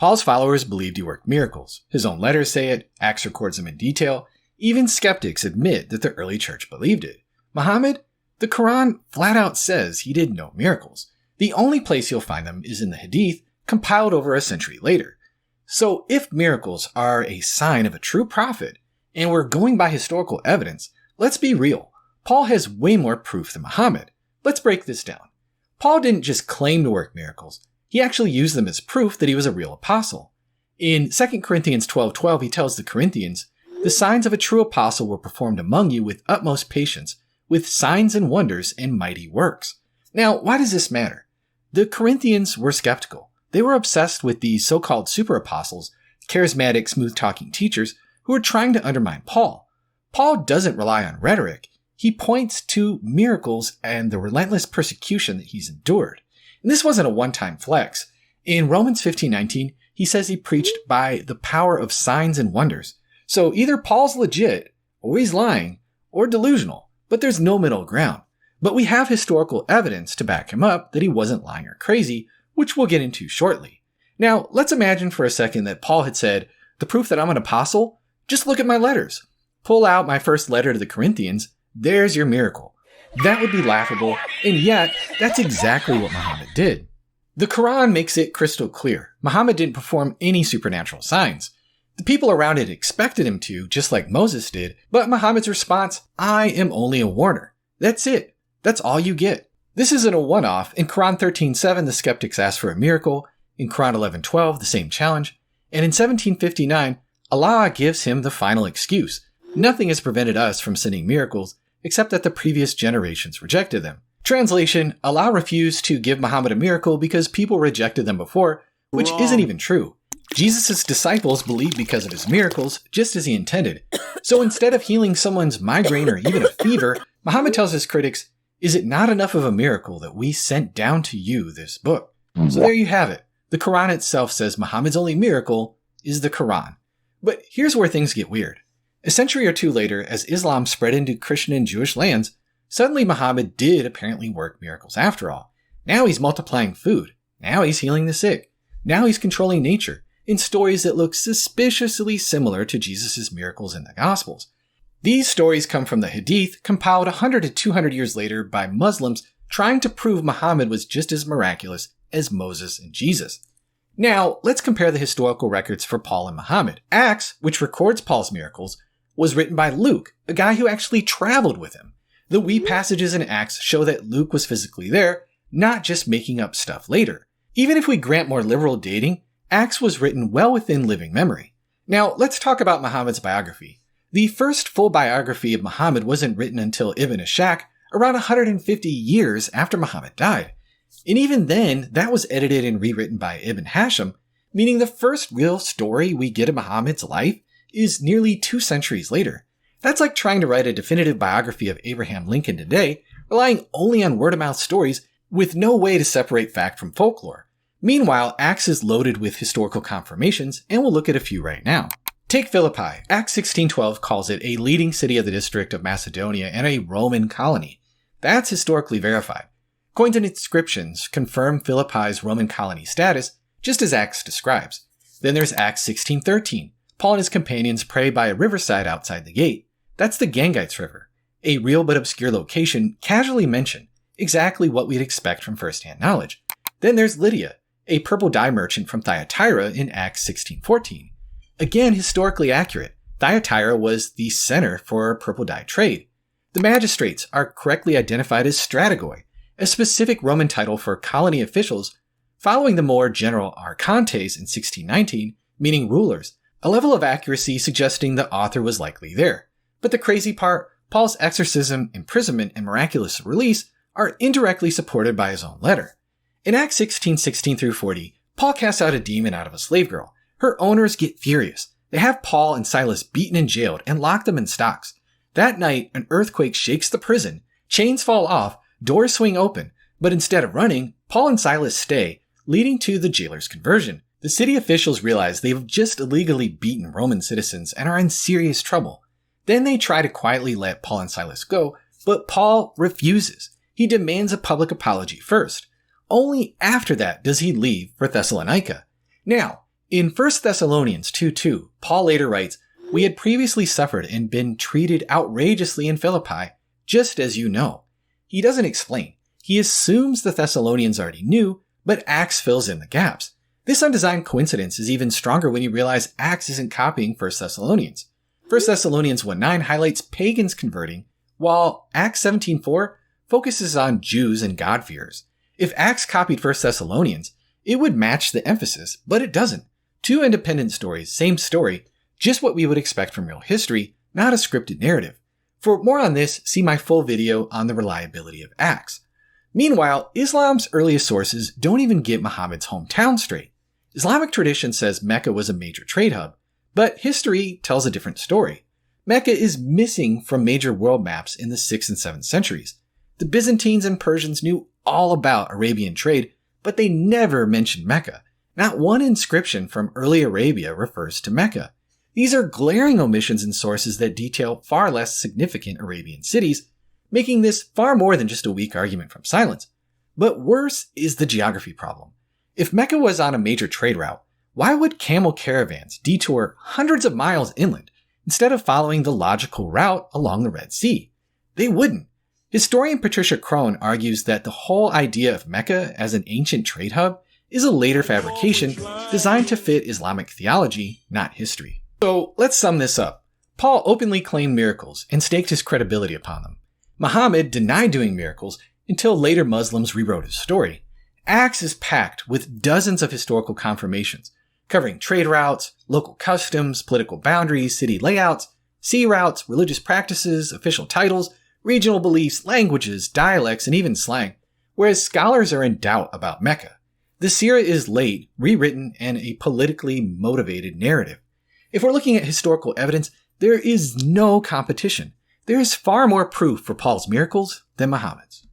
Paul's followers believed he worked miracles. His own letters say it, Acts records them in detail. Even skeptics admit that the early church believed it. Muhammad? The Quran flat out says he did no miracles. The only place you'll find them is in the Hadith, compiled over a century later. So if miracles are a sign of a true prophet, and we're going by historical evidence, let's be real. Paul has way more proof than Muhammad. Let's break this down. Paul didn't just claim to work miracles. He actually used them as proof that he was a real apostle. In 2 Corinthians 12:12, he tells the Corinthians, "The signs of a true apostle were performed among you with utmost patience, with signs and wonders and mighty works." Now, why does this matter? The Corinthians were skeptical. They were obsessed with these so-called super apostles, charismatic, smooth-talking teachers who were trying to undermine Paul. Paul doesn't rely on rhetoric. He points to miracles and the relentless persecution that he's endured. And this wasn't a one-time flex. In Romans 15:19, he says he preached by the power of signs and wonders. So either Paul's legit, or he's lying, or delusional, but there's no middle ground. But we have historical evidence to back him up that he wasn't lying or crazy, which we'll get into shortly. Now, let's imagine for a second that Paul had said, "The proof that I'm an apostle? Just look at my letters. Pull out my first letter to the Corinthians. There's your miracle." That would be laughable, and yet, that's exactly what Muhammad did. The Quran makes it crystal clear. Muhammad didn't perform any supernatural signs. The people around it expected him to, just like Moses did, but Muhammad's response, "I am only a warner." That's it. That's all you get. This isn't a one-off. In Quran 13:7, the skeptics asked for a miracle. In Quran 11:12, the same challenge. And in 1759, Allah gives him the final excuse. Nothing has prevented us from sending miracles, except that the previous generations rejected them. Translation, Allah refused to give Muhammad a miracle because people rejected them before, which isn't even true. Jesus' disciples believed because of his miracles, just as he intended. So instead of healing someone's migraine or even a fever, Muhammad tells his critics, "Is it not enough of a miracle that we sent down to you this book?" So there you have it. The Quran itself says Muhammad's only miracle is the Quran. But here's where things get weird. A century or two later, as Islam spread into Christian and Jewish lands, suddenly Muhammad did apparently work miracles after all. Now he's multiplying food. Now he's healing the sick. Now he's controlling nature in stories that look suspiciously similar to Jesus' miracles in the Gospels. These stories come from the Hadith, compiled 100 to 200 years later by Muslims trying to prove Muhammad was just as miraculous as Moses and Jesus. Now, let's compare the historical records for Paul and Muhammad. Acts, which records Paul's miracles, was written by Luke, a guy who actually traveled with him. The wee passages in Acts show that Luke was physically there, not just making up stuff later. Even if we grant more liberal dating, Acts was written well within living memory. Now, let's talk about Muhammad's biography. The first full biography of Muhammad wasn't written until Ibn Ishaq, around 150 years after Muhammad died. And even then, that was edited and rewritten by Ibn Hashim, meaning the first real story we get of Muhammad's life is nearly 2 centuries later. That's like trying to write a definitive biography of Abraham Lincoln today, relying only on word-of-mouth stories with no way to separate fact from folklore. Meanwhile, Acts is loaded with historical confirmations, and we'll look at a few right now. Take Philippi. Acts 16:12 calls it a leading city of the district of Macedonia and a Roman colony. That's historically verified. Coins and inscriptions confirm Philippi's Roman colony status, just as Acts describes. Then there's Acts 16:13. Paul and his companions pray by a riverside outside the gate. That's the Gangites River, a real but obscure location casually mentioned, exactly what we'd expect from first-hand knowledge. Then there's Lydia, a purple dye merchant from Thyatira in Acts 16:14. Again, historically accurate. Thyatira was the center for purple dye trade. The magistrates are correctly identified as strategoi, a specific Roman title for colony officials, following the more general archontes in 1619, meaning rulers, a level of accuracy suggesting the author was likely there. But the crazy part, Paul's exorcism, imprisonment, and miraculous release are indirectly supported by his own letter. In Acts 16:16-40, Paul casts out a demon out of a slave girl. Her owners get furious. They have Paul and Silas beaten and jailed and lock them in stocks. That night, an earthquake shakes the prison, chains fall off, doors swing open, but instead of running, Paul and Silas stay, leading to the jailer's conversion. The city officials realize they've just illegally beaten Roman citizens and are in serious trouble. Then they try to quietly let Paul and Silas go, but Paul refuses. He demands a public apology first. Only after that does he leave for Thessalonica. Now, In 1 Thessalonians 2:2, Paul later writes, "We had previously suffered and been treated outrageously in Philippi, just as you know." He doesn't explain. He assumes the Thessalonians already knew, but Acts fills in the gaps. This undesigned coincidence is even stronger when you realize Acts isn't copying 1 Thessalonians. 1 Thessalonians 1:9 highlights pagans converting, while Acts 17:4 focuses on Jews and God-fearers. If Acts copied 1 Thessalonians, it would match the emphasis, but it doesn't. Two independent stories, same story, just what we would expect from real history, not a scripted narrative. For more on this, see my full video on the reliability of Acts. Meanwhile, Islam's earliest sources don't even get Muhammad's hometown straight. Islamic tradition says Mecca was a major trade hub, but history tells a different story. Mecca is missing from major world maps in the 6th and 7th centuries. The Byzantines and Persians knew all about Arabian trade, but they never mentioned Mecca. Not one inscription from early Arabia refers to Mecca. These are glaring omissions in sources that detail far less significant Arabian cities, making this far more than just a weak argument from silence. But worse is the geography problem. If Mecca was on a major trade route, why would camel caravans detour hundreds of miles inland instead of following the logical route along the Red Sea? They wouldn't. Historian Patricia Crone argues that the whole idea of Mecca as an ancient trade hub is a later fabrication designed to fit Islamic theology, not history. So let's sum this up. Paul openly claimed miracles and staked his credibility upon them. Muhammad denied doing miracles until later Muslims rewrote his story. Acts is packed with dozens of historical confirmations, covering trade routes, local customs, political boundaries, city layouts, sea routes, religious practices, official titles, regional beliefs, languages, dialects, and even slang, whereas scholars are in doubt about Mecca. The Sirah is late, rewritten, and a politically motivated narrative. If we're looking at historical evidence, there is no competition. There is far more proof for Paul's miracles than Muhammad's.